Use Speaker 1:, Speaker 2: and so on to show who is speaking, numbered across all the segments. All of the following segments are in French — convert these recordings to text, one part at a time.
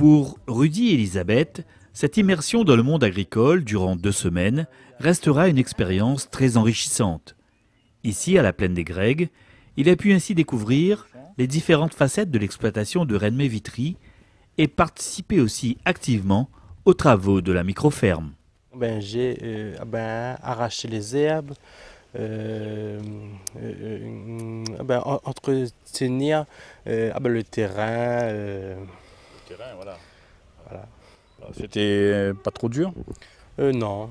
Speaker 1: Pour Rudy et Elisabeth, cette immersion dans le monde agricole durant 2 semaines restera une expérience très enrichissante. Ici, à la plaine des Grègues, il a pu ainsi découvrir les différentes facettes de l'exploitation de Rennes-Vitry et participer aussi activement aux travaux de la microferme.
Speaker 2: J'ai arraché les herbes, entretenir le terrain.
Speaker 3: Voilà. C'était pas trop dur?
Speaker 2: Non.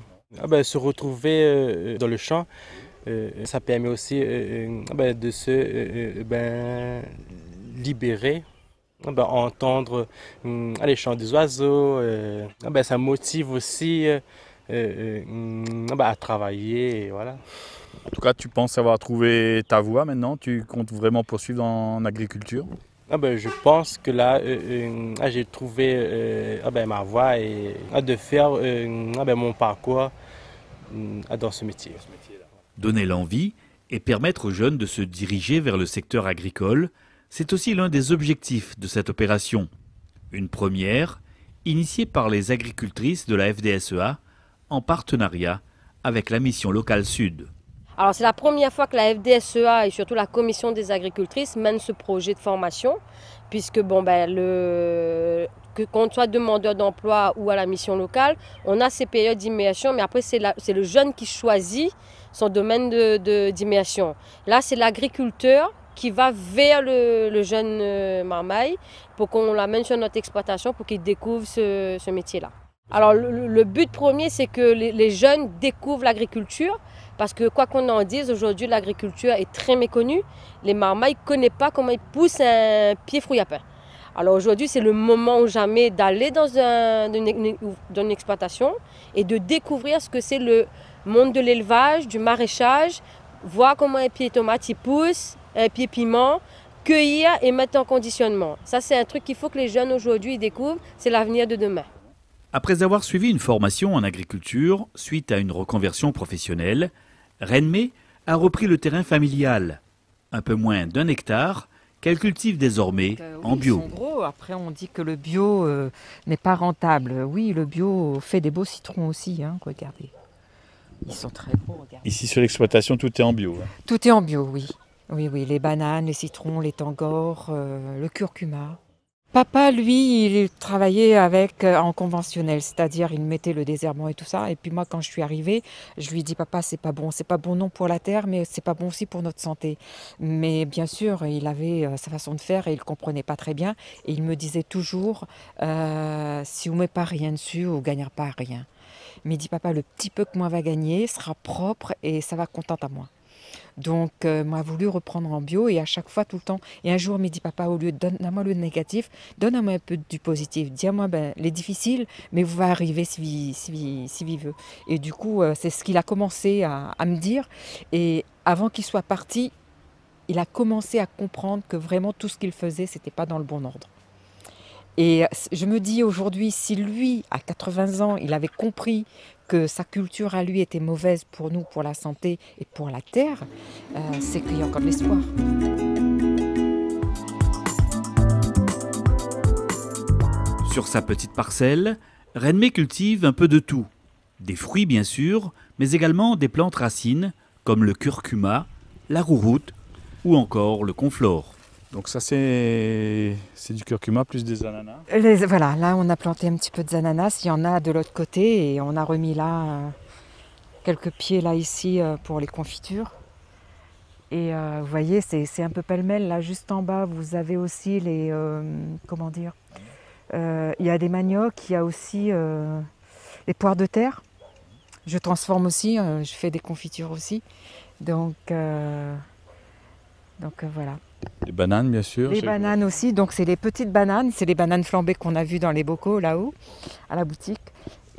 Speaker 2: Se retrouver dans le champ, ça permet aussi de se libérer. Entendre les chants des oiseaux, ça motive aussi à travailler. Et voilà.
Speaker 3: En tout cas, tu penses avoir trouvé ta voie maintenant? Tu comptes vraiment poursuivre en agriculture?
Speaker 2: Je pense que là, j'ai trouvé ma voie et de faire mon parcours dans ce métier.
Speaker 1: Donner l'envie et permettre aux jeunes de se diriger vers le secteur agricole, c'est aussi l'un des objectifs de cette opération. Une première, initiée par les agricultrices de la FDSEA en partenariat avec la mission locale Sud.
Speaker 4: Alors c'est la première fois que la FDSEA et surtout la commission des agricultrices mènent ce projet de formation, puisque qu'on soit demandeur d'emploi ou à la mission locale, on a ces périodes d'immersion, mais après c'est le jeune qui choisit son domaine d'immersion. Là c'est l'agriculteur qui va vers le jeune marmaille pour qu'on l'amène sur notre exploitation pour qu'il découvre ce métier-là. Alors le but premier, c'est que les jeunes découvrent l'agriculture, parce que quoi qu'on en dise, aujourd'hui l'agriculture est très méconnue. Les marmailles ne connaissent pas comment ils poussent un pied fruit à pain. Alors aujourd'hui, c'est le moment ou jamais d'aller dans une exploitation et de découvrir ce que c'est le monde de l'élevage, du maraîchage, voir comment un pied tomate il pousse, un pied piment, cueillir et mettre en conditionnement. Ça, c'est un truc qu'il faut que les jeunes aujourd'hui découvrent, c'est l'avenir de demain.
Speaker 1: Après avoir suivi une formation en agriculture suite à une reconversion professionnelle, Rennes a repris le terrain familial, un peu moins d'1 hectare, qu'elle cultive désormais en bio.
Speaker 5: Ils sont gros. Après, on dit que le bio n'est pas rentable. Oui, le bio fait des beaux citrons aussi, hein, regardez. Ils sont très gros, regardez.
Speaker 3: Ici sur l'exploitation, tout est en bio. Hein.
Speaker 5: Tout est en bio, oui. Oui, les bananes, les citrons, les tangors, le curcuma. Papa, lui, il travaillait en conventionnel, c'est-à-dire il mettait le désherbant et tout ça. Et puis moi, quand je suis arrivée, je lui ai dit, papa, c'est pas bon non pour la terre, mais c'est pas bon aussi pour notre santé. Mais bien sûr, il avait sa façon de faire et il comprenait pas très bien. Et il me disait toujours, si vous ne mettez pas rien dessus, vous ne gagnerez pas rien. Mais il dit, papa, le petit peu que moi va gagner sera propre et ça va contente à moi. Donc, m'a voulu reprendre en bio et à chaque fois, tout le temps. Et un jour, il me dit, papa, au lieu de donner-moi le négatif, donne-moi un peu du positif. Dis-moi, les difficiles, mais vous va arriver si veut. Et du coup, c'est ce qu'il a commencé à me dire. Et avant qu'il soit parti, il a commencé à comprendre que vraiment tout ce qu'il faisait, c'était pas dans le bon ordre. Et je me dis aujourd'hui, si lui, à 80 ans, il avait compris que sa culture à lui était mauvaise pour nous, pour la santé et pour la terre, c'est qu'il y a encore de l'espoir.
Speaker 1: Sur sa petite parcelle, Rennes cultive un peu de tout. Des fruits bien sûr, mais également des plantes racines comme le curcuma, la rouroute ou encore le conflore.
Speaker 3: Donc ça c'est du curcuma plus des ananas.
Speaker 5: Voilà, là on a planté un petit peu d'ananas, il y en a de l'autre côté et on a remis là quelques pieds là ici pour les confitures. Et vous voyez, c'est un peu pêle-mêle. Là juste en bas, vous avez aussi les... comment dire, il y a des maniocs, il y a aussi les poires de terre. Je transforme aussi, je fais des confitures aussi. Donc voilà.
Speaker 3: Les bananes, bien sûr.
Speaker 5: Les bananes aussi, donc c'est les petites bananes, c'est les bananes flambées qu'on a vues dans les bocaux là-haut, à la boutique.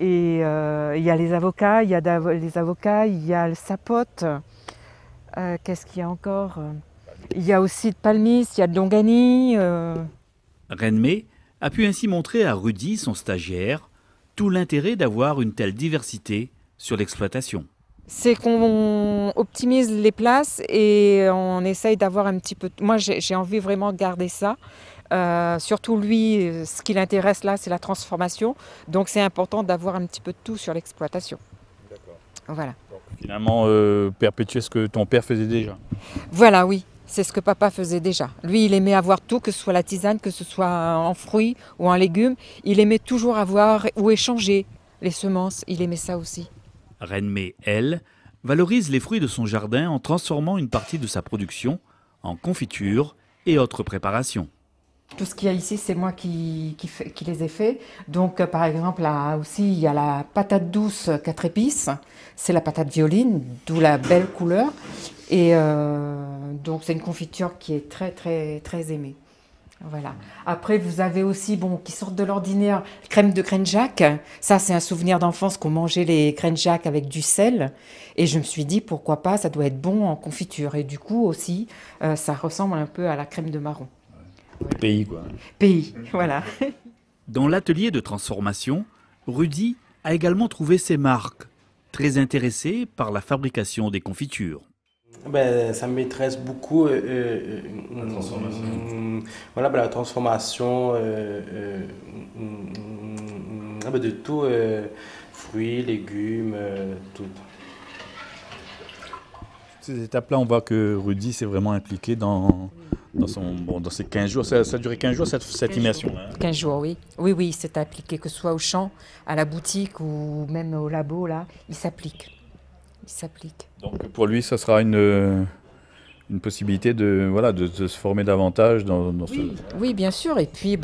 Speaker 5: Et il y a les avocats, il y a le sapote. Qu'est-ce qu'il y a encore? Il y a aussi de palmis, il y a de longani.
Speaker 1: Rennes a pu ainsi montrer à Rudy, son stagiaire, tout l'intérêt d'avoir une telle diversité sur l'exploitation.
Speaker 5: C'est qu'on optimise les places et on essaye d'avoir un petit peu... Moi, j'ai envie vraiment de garder ça. Surtout lui, ce qui l'intéresse là, c'est la transformation. Donc c'est important d'avoir un petit peu de tout sur l'exploitation.
Speaker 3: D'accord.
Speaker 5: Voilà.
Speaker 3: Donc, finalement, perpétuer ce que ton père faisait déjà.
Speaker 5: Voilà, oui. C'est ce que papa faisait déjà. Lui, il aimait avoir tout, que ce soit la tisane, que ce soit en fruits ou en légumes. Il aimait toujours avoir ou échanger les semences. Il aimait ça aussi.
Speaker 1: Renmé, elle, valorise les fruits de son jardin en transformant une partie de sa production en confiture et autres préparations.
Speaker 5: Tout ce qu'il y a ici, c'est moi qui les ai faits. Donc, par exemple, là aussi, il y a la patate douce 4 épices. C'est la patate violine, d'où la belle couleur. Et donc, c'est une confiture qui est très, très, très aimée. Voilà. Après, vous avez aussi, qui sortent de l'ordinaire, crème de Crenjac. Ça, c'est un souvenir d'enfance qu'on mangeait les Crenjac avec du sel. Et je me suis dit, pourquoi pas, ça doit être bon en confiture. Et du coup, aussi, ça ressemble un peu à la crème de marron.
Speaker 3: Pays, quoi.
Speaker 5: Pays, voilà.
Speaker 1: Dans l'atelier de transformation, Rudy a également trouvé ses marques, très intéressé par la fabrication des confitures.
Speaker 2: Ça m'intéresse beaucoup
Speaker 3: La transformation.
Speaker 2: voilà, la transformation de tout, fruits, légumes, tout.
Speaker 3: Ces étapes-là, on voit que Rudy s'est vraiment impliqué dans ces 15 jours. Ça a duré 15 jours, cette immersion.
Speaker 5: 15 jours, oui. Oui, c'est appliqué, que ce soit au champ, à la boutique ou même au labo, là, il s'applique.
Speaker 3: Donc pour lui, ça sera une possibilité de se former davantage dans ce...
Speaker 5: Oui, bien sûr. Et puis,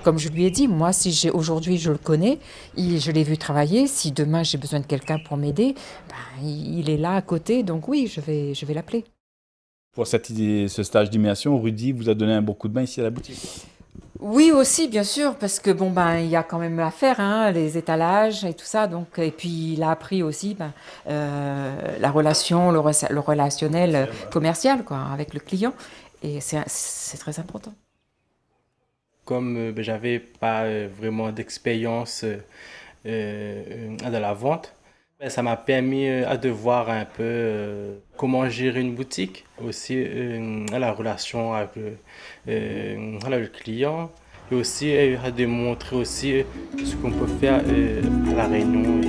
Speaker 5: comme je lui ai dit, moi, si aujourd'hui je le connais, je l'ai vu travailler, si demain j'ai besoin de quelqu'un pour m'aider, il est là à côté, donc oui, je vais l'appeler.
Speaker 3: Pour ce stage d'immersion, Rudy vous a donné un bon coup de main ici à la boutique.
Speaker 5: Oui, aussi, bien sûr, parce que il y a quand même à faire, hein, les étalages et tout ça. Donc, et puis, il a appris aussi la relation, le relationnel commercial, quoi, avec le client. Et c'est très important.
Speaker 2: Comme j'avais pas vraiment d'expérience de la vente, ça m'a permis de voir un peu comment gérer une boutique, aussi la relation avec le client, et aussi de montrer aussi ce qu'on peut faire à la Réunion.